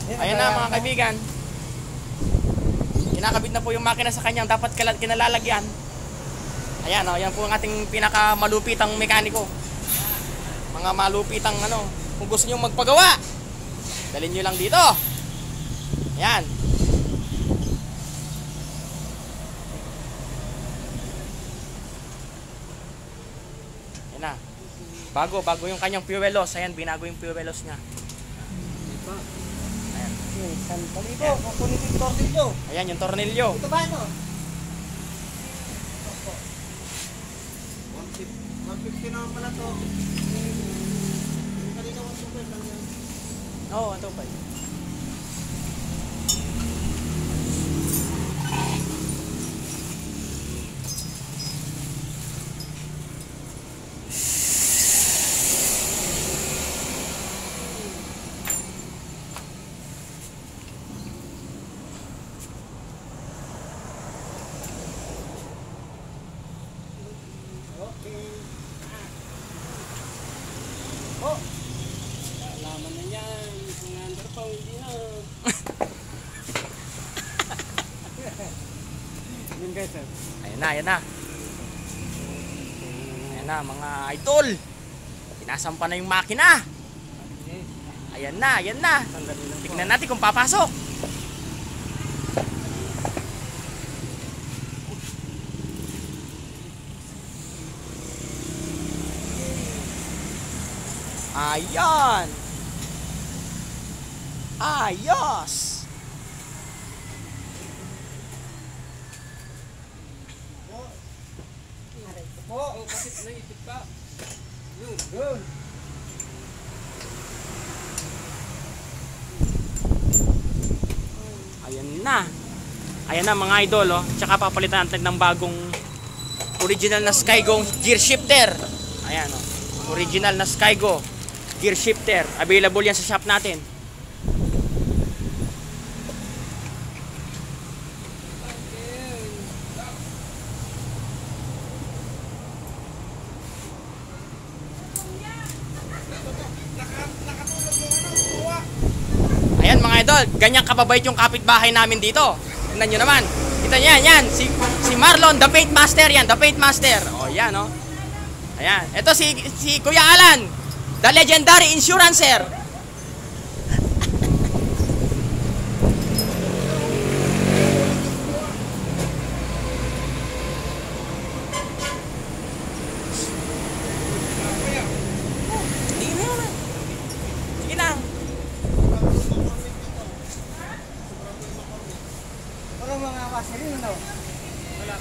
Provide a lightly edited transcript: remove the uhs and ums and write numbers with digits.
Ayan na mga kaibigan. Kinakabit na po yung makina sa kanyang dapat kinalalagyan. Ayan o, yan po ang ating pinakamalupitang mekaniko. Mga malupitang ano, kung gusto nyo magpagawa, dalhin nyo lang dito. Ayan. Ayan na. Bago yung kanyang fuel loss. Ayan, binago yung fuel loss niya. Ayan. San Paligo, kukunin yung tornilyo. Ayan, yung tornilyo. Ito ba ito? 150 naman pala to. Kanina 150 lang yan. Oo, ito pa. Oh! Alaman na yan. Mga underpaw, hindi na. Yun guys, sir. Ayan na, ayan na. Ayan na mga idol. Pinasampa na yung makina. Ayan na, ayan na. Tignan natin kung papasok. Ayan. Ayos. Oh, bakit naipit pa? Yun. Ayan na. Ayan na mga idol, oh. Tsaka papalitan natin ng bagong original na Skygo gear shifter. Ayan, oh. Original na Skygo gear shifter. Available yan sa shop natin. Ayan mga idol, ganyan kababait yung kapitbahay namin dito. Tingnan nyo naman. Kita nyo yan. Si Marlon, the Paint Master yan. The Paint Master. O yan o. Ayan. Ito si Kuya Alan, the legendary insurancer. Sige na. Walang mga kasilin, ano? Wala.